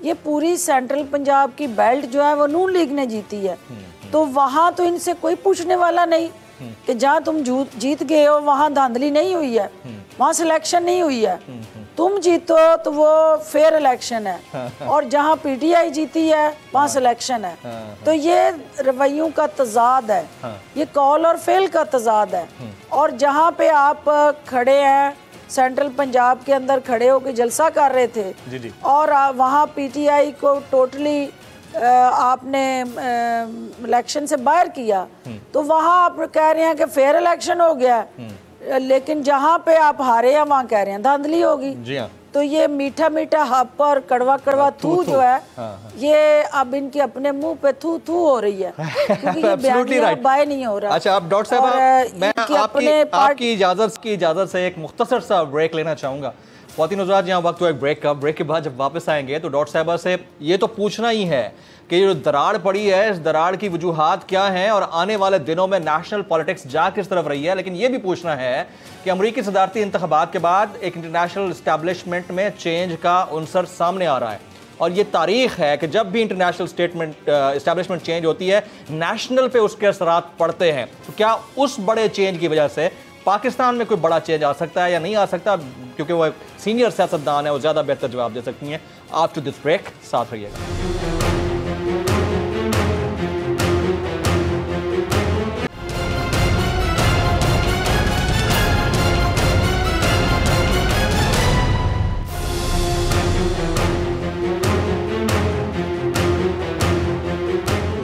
ये पूरी सेंट्रल पंजाब की बेल्ट जो है वो नून लीग ने जीती है, तो वहाँ तो इनसे कोई पूछने वाला नहीं कि जहाँ तुम जीत गए हो वहाँ धांधली नहीं हुई है, वहाँ सिलेक्शन नहीं हुई है, तुम जीतो तो वो फेयर इलेक्शन है, और जहाँ पीटीआई जीती है वहाँ सिलेक्शन है। तो ये रवैयों का तजाद है, ये कॉल और फेल का तजाद है। और जहाँ पे आप खड़े हैं सेंट्रल पंजाब के अंदर खड़े होकर जलसा कर रहे थे, और वहाँ पीटीआई को टोटली आपने इलेक्शन से बाहर किया, तो वहाँ आप कह रहे हैं कि फेयर इलेक्शन हो गया, लेकिन जहाँ पे आप हारे हैं वहाँ कह रहे हैं धांधली होगी। तो ये मीठा मीठा हप और कड़वा कड़वा थू जो है, ये अब इनके अपने मुंह पे थू थू हो रही है, क्योंकि ये बयानिया बाय नहीं हो रहा। अच्छा, अब डॉक्टर साहब मैं आपकी इजाजत से एक मुख्तसर सा ब्रेक लेना चाहूंगा। ख्वातीन हज़रात, यहाँ वक्त हुआ एक ब्रेक का। ब्रेक के बाद जब वापस आएंगे तो डॉक्टर साहबा से ये तो पूछना ही है कि जो दरार पड़ी है, इस दरार की वजूहात क्या हैं और आने वाले दिनों में नेशनल पॉलिटिक्स जा किस तरफ रही है। लेकिन ये भी पूछना है कि अमरीकी सदारती इंतखाबात के बाद एक इंटरनेशनल इस्टेब्लिशमेंट में चेंज का उनसर सामने आ रहा है, और ये तारीख है कि जब भी इंटरनेशनल इस्टेब्लिशमेंट चेंज होती है, नेशनल पे उसके असरात पड़ते हैं। तो क्या उस बड़े चेंज की वजह से पाकिस्तान में कोई बड़ा चेंज आ सकता है या नहीं आ सकता? क्योंकि वो सीनियर सियासतदान है, वो ज़्यादा बेहतर जवाब दे सकती हैं। आफ्टर दिस ब्रेक साथ रहिएगा।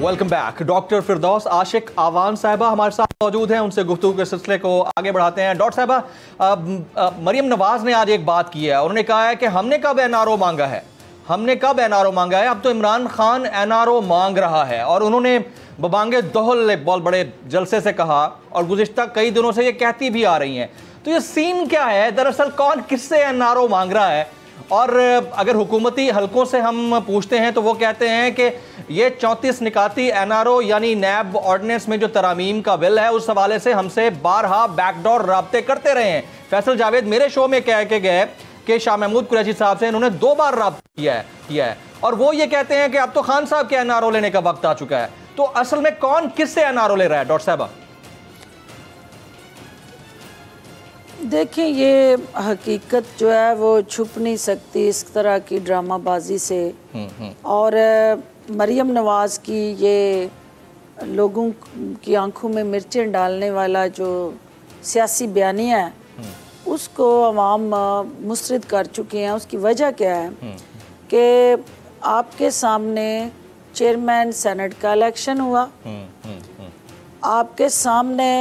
Welcome back. Doctor Firdous Ashiq Awan साहिबा हमारे साथ मौजूद हैं, उनसे गुफ्तगू के सिलसिले को आगे बढ़ाते हैं। डॉक्टर साहिबा, मरियम नवाज ने आज एक बात की है, उन्होंने कहा है कि हमने कब एनआरओ मांगा है, हमने कब एनआरओ मांगा है, अब तो इमरान खान एनआरओ मांग रहा है। और उन्होंने बबांगे दोहल एक बहुत बड़े जलसे से कहा, और गुज़िश्ता कई दिनों से ये कहती भी आ रही हैं। तो ये सीन क्या है दरअसल, कौन किससे एनआरओ मांग रहा है? और अगर हुकूमती हलकों से हम पूछते हैं तो वो कहते हैं कि ये 34 निकाती एनआरओ यानी नैब ऑर्डिनेंस में जो तरामीम का बिल है, उस हवाले से हमसे बारहा बैकडोर राब्ते करते रहे हैं। फैसल जावेद मेरे शो में कह के गए कि शाह महमूद कुरैशी साहब से इन्होंने 2 बार राब्ता किया है, और वो ये कहते हैं कि अब तो खान साहब के एनआरओ लेने का वक्त आ चुका है। तो असल में कौन किससे एनआरओ ले रहा है डॉक्टर साहबा? देखिए, ये हकीकत जो है वो छुप नहीं सकती इस तरह की ड्रामाबाजी से। और मरियम नवाज़ की ये लोगों की आंखों में मिर्चें डालने वाला जो सियासी बयानिया है, उसको अवाम मुस्तरद कर चुके हैं। उसकी वजह क्या है कि आपके सामने चेयरमैन सेनेट का इलेक्शन हुआ, आपके सामने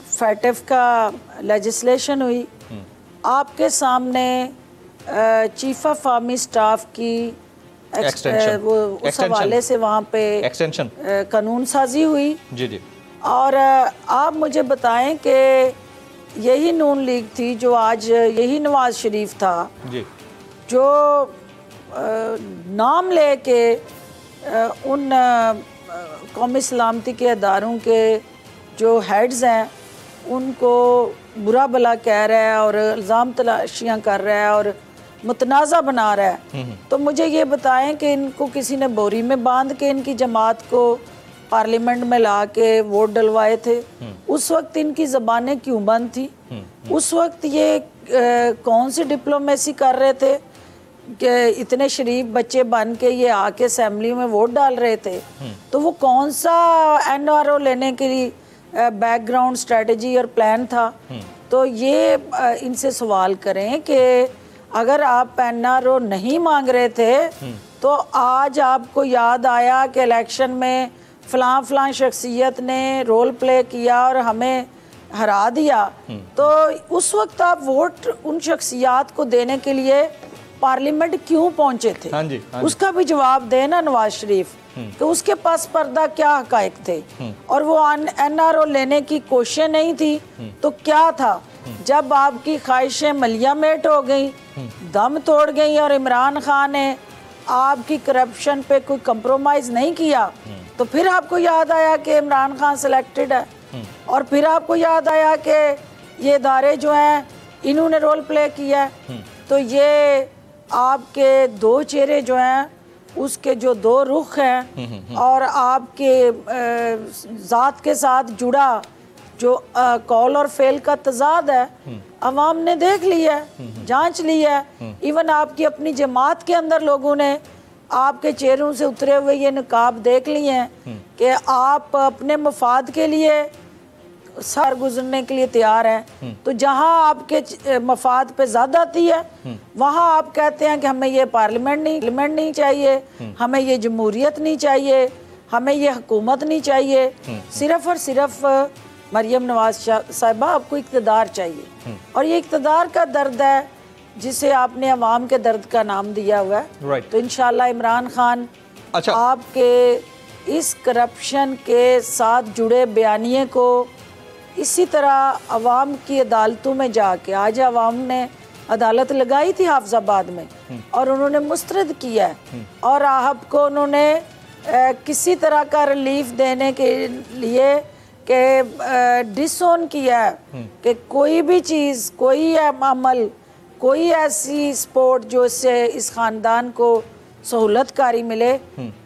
फैटेफ का लेजिस्लेशन हुई, आपके सामने चीफ ऑफ आर्मी स्टाफ की वो उस हवाले से वहाँ पे एक्सटेंशन कानून साजी हुई। जी। और आप मुझे बताएं कि यही नून लीग थी जो आज, यही नवाज शरीफ था जी, जो नाम लेके उन कौमी सलामती के अदारों के जो हेड्स हैं उनको बुरा भला कह रहा है और इल्ज़ाम तलाशियाँ कर रहा है और मुतनाज़ा बना रहा है। तो मुझे ये बताएं कि इनको किसी ने बोरी में बांध के इनकी जमात को पार्लियामेंट में ला के वोट डलवाए थे। उस वक्त इनकी ज़बानें क्यों बंद थी? उस वक्त ये कौन सी डिप्लोमेसी कर रहे थे कि इतने शरीफ बच्चे बन के ये आके असेंबली में वोट डाल रहे थे? तो वो कौन सा NRO लेने के लिए बैकग्राउंड स्ट्रेटजी और प्लान था? तो ये इनसे सवाल करें कि अगर आप NRO नहीं मांग रहे थे तो आज आपको याद आया कि इलेक्शन में फलां शख्सियत ने रोल प्ले किया और हमें हरा दिया, तो उस वक्त आप वोट उन शख्सियात को देने के लिए पार्लियामेंट क्यों पहुंचे थे? हाँ जी। उसका भी जवाब देना नवाज शरीफ कि उसके पास पर्दा क्या हकायक थे और वो NRO लेने की कोशिश नहीं थी तो क्या था? जब आपकी ख्वाहिशें मलियामेट हो गई, दम तोड़ गई और इमरान खान ने आपकी करप्शन पे कोई कंप्रोमाइज नहीं किया, तो फिर आपको याद आया कि इमरान खान सिलेक्टेड है और फिर आपको याद आया कि ये इदारे जो हैं इन्होंने रोल प्ले किया है। तो ये आपके दो चेहरे जो हैं, उसके जो दो रुख हैं और आपके ज़ात के साथ जुड़ा जो कॉल और फेल का तजाद है, अवाम ने देख लिया है, जांच लिया है। इवन आपकी अपनी जमात के अंदर लोगों ने आपके चेहरों से उतरे हुए ये नकाब देख लिए हैं कि आप अपने मफाद के लिए सर गुजरने के लिए तैयार हैं। तो जहां आपके मफाद पे ज़्यादती है वहां आप कहते हैं कि हमें ये पार्लियामेंट नहीं चाहिए, हमें ये जमहूरियत नहीं चाहिए, हमें ये हुकूमत नहीं चाहिए, सिर्फ और सिर्फ मरियम नवाज साहिबा आपको इक़्तिदार चाहिए। और ये इक़्तिदार का दर्द है जिसे आपने अवाम के दर्द का नाम दिया हुआ है। तो इंशाल्लाह इमरान खान आपके इस करप्शन के साथ जुड़े बयानिए को इसी तरह अवाम की अदालतों में जाके, आज अवाम ने अदालत लगाई थी हाफिजाबाद में और उन्होंने मुस्तरद किया है और आपको उन्होंने किसी तरह का रिलीफ देने के लिए कि डिसोन किया है कि कोई भी चीज़, कोई अमल, कोई ऐसी स्पोर्ट जो इससे इस ख़ानदान को सहूलतकारी मिले,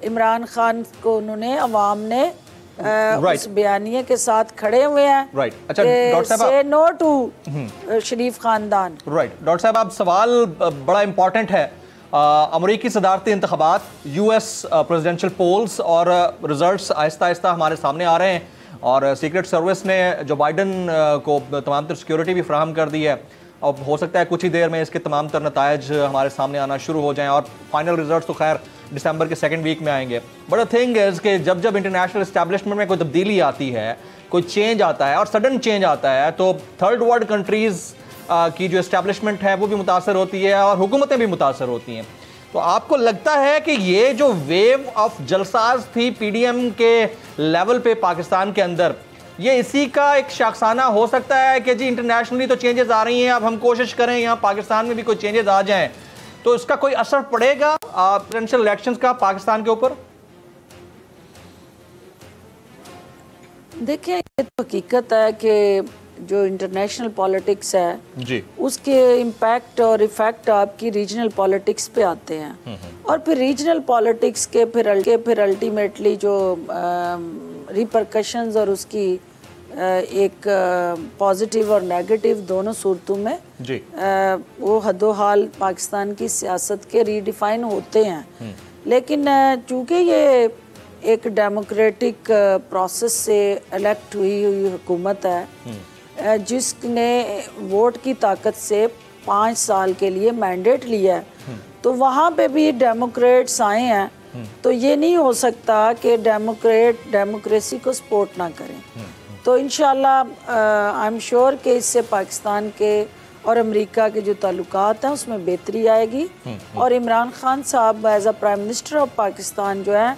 इमरान खान को उन्होंने अवाम ने उस बयानिए के साथ खड़े हुए हैं। अच्छा डॉक्टर साहब, से नो टू शरीफ खानदान। डॉक्टर साहब, आप सवाल बड़ा इम्पॉर्टेंट है। अमरीकी सदारती इंतखाबात, US प्रेसिडेंशियल पोल्स और रिजल्ट्स आहिस्ता आहिस्ता हमारे सामने आ रहे हैं और सीक्रेट सर्विस ने जो बाइडन को तमाम तर सिक्योरिटी भी फ्राहम कर दी है। अब हो सकता है कुछ ही देर में इसके तमाम तर नतायज हमारे सामने आना शुरू हो जाएं और फाइनल रिजल्ट्स तो खैर दिसंबर के सेकंड वीक में आएंगे। बट द थिंग इज़ कि जब इंटरनेशनल इस्टेब्लिशमेंट में कोई तब्दीली आती है, कोई चेंज आता है और सडन चेंज आता है, तो थर्ड वर्ल्ड कंट्रीज़ की जो इस्टेब्लिशमेंट है वो भी मुतासर होती है और हुकूमतें भी मुतासर होती हैं। तो आपको लगता है कि ये जो वेव ऑफ जलसाज थी PDM के लेवल पे पाकिस्तान के अंदर, ये इसी का एक शाखसाना हो सकता है कि जी इंटरनेशनली तो चेंजेस आ रही हैं, अब हम कोशिश करें यहाँ पाकिस्तान में भी कोई चेंजेस आ जाएं, तो इसका कोई असर पड़ेगा प्रेसिडेंशियल इलेक्शंस का पाकिस्तान के ऊपर? देखिए, ये तो हकीकत है कि जो इंटरनेशनल पॉलिटिक्स है जी, उसके इम्पैक्ट और इफेक्ट आपकी रीजनल पॉलिटिक्स पे आते हैं और फिर रीजनल पॉलिटिक्स के फिर अल्टीमेटली जो रिपरकशंस और उसकी एक पॉजिटिव और नेगेटिव दोनों सूरतों में जी वो हदो हाल पाकिस्तान की सियासत के रीडिफाइन होते हैं। लेकिन चूँकि ये एक डेमोक्रेटिक प्रोसेस से इलेक्ट हुई हुकूमत है जिसने वोट की ताकत से 5 साल के लिए मैंडेट लिया है, तो वहाँ पे भी डेमोक्रेट्स आए हैं, तो ये नहीं हो सकता कि डेमोक्रेसी को सपोर्ट ना करें। तो इंशाल्लाह आई एम श्योर कि इससे पाकिस्तान के और अमेरिका के जो ताल्लुकात हैं उसमें बेहतरी आएगी और इमरान खान साहब as a prime minister of Pakistan जो है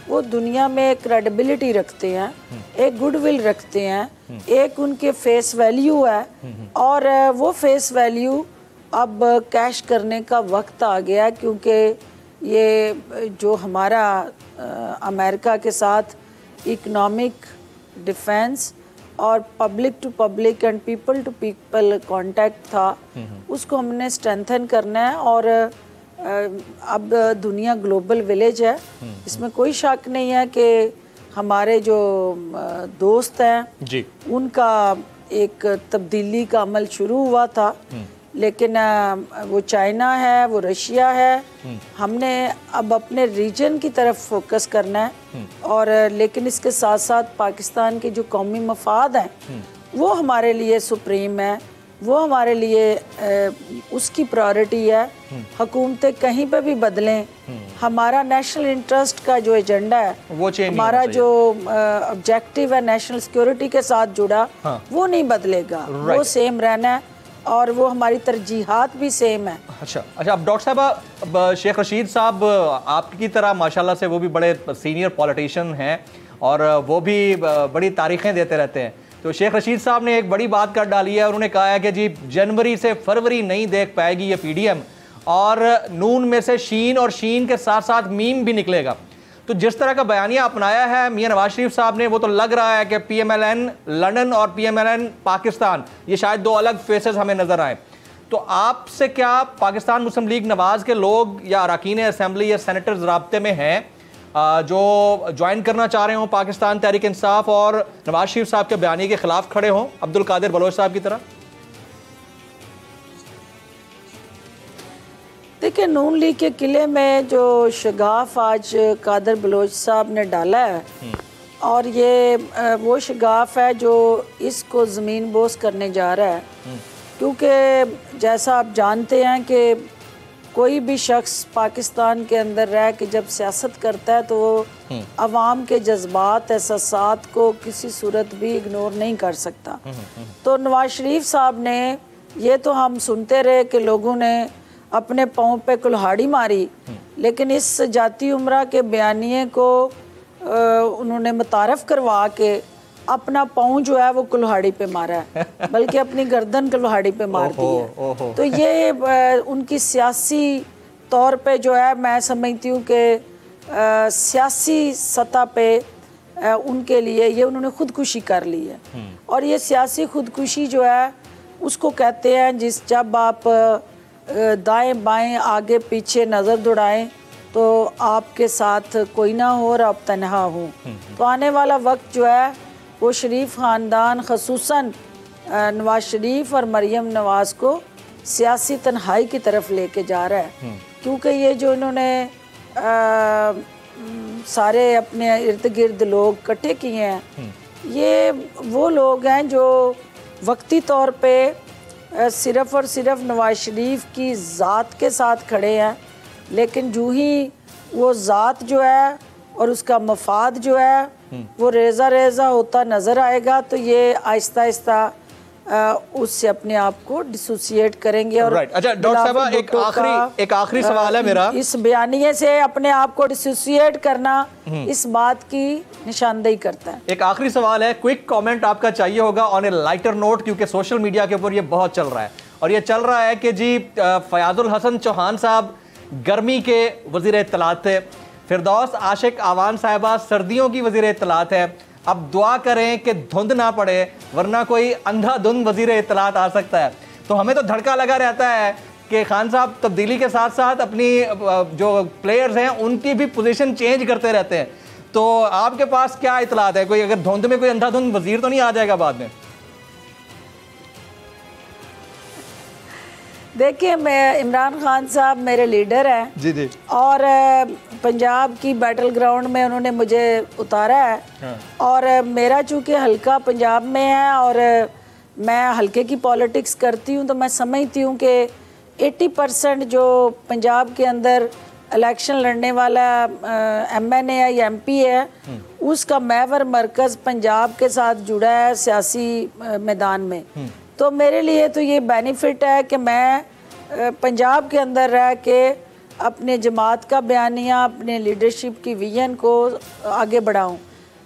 वो दुनिया में क्रेडिबिलिटी रखते हैं, एक गुडविल रखते हैं, एक उनके फेस वैल्यू है और वो फेस वैल्यू अब कैश करने का वक्त आ गया है, क्योंकि ये जो हमारा अमेरिका के साथ इकोनॉमिक, डिफेंस और public to public and people to people contact था, उसको हमने स्ट्रेंथन करना है। और अब दुनिया ग्लोबल विलेज है, इसमें कोई शक नहीं है कि हमारे जो दोस्त हैं जी, उनका एक तब्दीली का अमल शुरू हुआ था, लेकिन वो चाइना है, वो रशिया है। हमने अब अपने रीजन की तरफ फोकस करना है और लेकिन इसके साथ साथ पाकिस्तान के जो कौमी मफाद हैं वो हमारे लिए सुप्रीम है, वो हमारे लिए उसकी प्रायोरिटी है। हुकूमतें कहीं पे भी बदलें, हमारा नेशनल इंटरेस्ट का जो एजेंडा है, वो चेंज हमारा जो ऑब्जेक्टिव है नेशनल सिक्योरिटी के साथ जुड़ा, वो नहीं बदलेगा, वो सेम रहना है और वो हमारी तरजीहात भी सेम है। अच्छा, अब डॉक्टर साहब, अब शेख रशीद साहब आपकी तरह माशाल्लाह से वो भी बड़े सीनियर पॉलिटिशियन हैं और वो भी बड़ी तारीखें देते रहते हैं। तो शेख रशीद साहब ने एक बड़ी बात कर डाली है, उन्होंने कहा है कि जी जनवरी से फरवरी नहीं देख पाएगी ये पीडीएम और नून में से शीन और शीन के साथ साथ मीम भी निकलेगा। तो जिस तरह का बयानिया अपनाया है मियां नवाज शरीफ साहब ने, वो तो लग रहा है कि पीएमएलएन लंदन और पीएमएलएन पाकिस्तान ये शायद दो अलग फेसेस हमें नजर आए। तो आपसे क्या पाकिस्तान मुस्लिम लीग नवाज के लोग या अरकान असेंबली या सेनेटर्स राब्ते में हैं जो ज्वाइन करना चाह रहे हों पाकिस्तान तहरीक इंसाफ और नवाज शरीफ साहब के बयानी के खिलाफ खड़े हों अब्दुल कादिर बलोच साहब की तरह? देखिए, नून लीग के किले में जो शगाफ आज कादिर बलोच साहब ने डाला है और ये वो शगाफ है जो इसको ज़मीन बोस करने जा रहा है, क्योंकि जैसा आप जानते हैं कि कोई भी शख्स पाकिस्तान के अंदर रह के जब सियासत करता है तो वो अवाम के जज्बात एहसासात को किसी सूरत भी इग्नोर नहीं कर सकता। तो नवाज शरीफ साहब ने, ये तो हम सुनते रहे कि लोगों ने अपने पाँव पे कुल्हाड़ी मारी, लेकिन इस जाती उमरा के बयानिए को उन्होंने मुतारफ़ करवा के अपना पाँव जो है वो कुल्हाड़ी पे मारा है, बल्कि अपनी गर्दन कुल्हाड़ी पे मार दी है। तो ये उनकी सियासी तौर पे जो है, मैं समझती हूँ कि सियासी सतह पे उनके लिए ये उन्होंने खुदकुशी कर ली है। और ये सियासी खुदकुशी जो है उसको कहते हैं जब आप दाएं बाएं आगे पीछे नज़र दौड़ाएं तो आपके साथ कोई ना हो और आप तन्हा हो। तो आने वाला वक्त जो है वो शरीफ ख़ानदान ख़ुसूसन नवाज शरीफ और मरियम नवाज़ को सियासी तन्हाई की तरफ लेके जा रहा है, क्योंकि ये जो इन्होंने सारे अपने इर्द गिर्द लोग इकट्ठे किए हैं, ये वो लोग हैं जो वक्ती तौर पे सिर्फ़ और सिर्फ नवाज शरीफ की ज़ात के साथ खड़े हैं, लेकिन जो ही वो ज़ात जो है और उसका मफाद जो है वो रेज़ा रेज़ा होता नज़र आएगा, तो ये आहिस्ता आहिस्ता उससे अपने आप को डिसोसिएट करेंगे। और अच्छा डॉक्टर साहब, एक आखिरी सवाल है मेरा, इस बयानिए से अपने आप को डिसोसिएट करना इस बात की निशानदेही करता है। एक आखिरी सवाल है, क्विक कमेंट आपका चाहिए होगा ऑन ए लाइटर नोट, क्योंकि सोशल मीडिया के ऊपर ये बहुत चल रहा है और ये चल रहा है कि जी फयाजुल हसन चौहान साहब गर्मी के वज़ीर इत्तलात थे, फिरदौस आशिक आवान साहिबा सर्दियों की वज़ीर इत्तलात है। अब दुआ करें कि धुंध ना पड़े, वरना कोई अंधाधुंध वज़ीर इत्तलात आ सकता है। तो हमें तो धड़का लगा रहता है कि खान साहब तब्दीली के साथ साथ अपनी जो प्लेयर्स हैं उनकी भी पोजीशन चेंज करते रहते हैं। तो आपके पास क्या इत्तलात है, कोई अगर धुंध में कोई अंधाधुंध वज़ीर तो नहीं आ जाएगा बाद में? देखिए, मैं इमरान खान साहब मेरे लीडर हैं जी जी, और पंजाब की बैटल ग्राउंड में उन्होंने मुझे उतारा है। हाँ। और मेरा चूँकि हल्का पंजाब में है और मैं हल्के की पॉलिटिक्स करती हूँ, तो मैं समझती हूँ कि 80% जो पंजाब के अंदर इलेक्शन लड़ने वाला MNA है या MP है, उसका महवर मरकज़ पंजाब के साथ जुड़ा है सियासी मैदान में। तो मेरे लिए तो ये बेनिफिट है कि मैं पंजाब के अंदर रह के अपने जमात का बयानिया, अपने लीडरशिप की विजन को आगे बढ़ाऊं।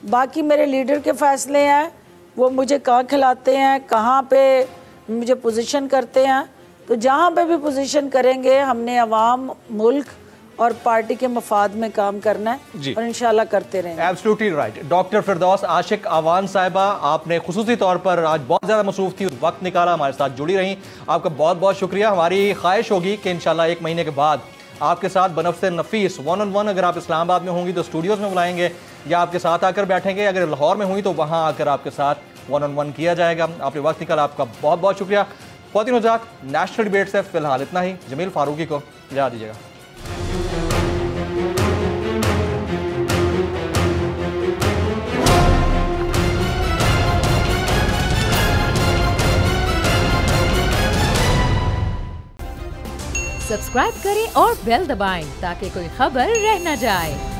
बाकी मेरे लीडर के फ़ैसले हैं, वो मुझे कहाँ खिलाते हैं, कहाँ पे मुझे पोजीशन करते हैं। तो जहाँ पे भी पोजीशन करेंगे हमने अवाम, मुल्क और पार्टी के मफाद में काम करना है और इंशाल्लाह करते रहेंगे। Absolutely right. Doctor Firdous Ashiq Awan साहिबा, आपने खुसूसी तौर पर आज बहुत ज़्यादा मसरूफ़ थी, वक्त निकाला, हमारे साथ जुड़ी रही, आपका बहुत बहुत शुक्रिया। हमारी ख्वाहिश होगी कि इंशाल्लाह 1 महीने के बाद आपके साथ बनफ्से नफीस 1-on-1 अगर आप इस्लामाबाद में होंगी तो स्टूडियोज़ में बुलाएंगे या आपके साथ आकर बैठेंगे। अगर लाहौर में हुई तो वहाँ आकर आपके साथ 1-on-1 किया जाएगा। आपने वक्त निकाला, आपका बहुत बहुत शुक्रिया। ख्वातीन हज़रात, नेशनल डिबेट से फिलहाल इतना ही। जमील फारूकी को इजाज़त दीजिएगा। सब्सक्राइब करें और बेल दबाएं ताकि कोई खबर रह न जाए।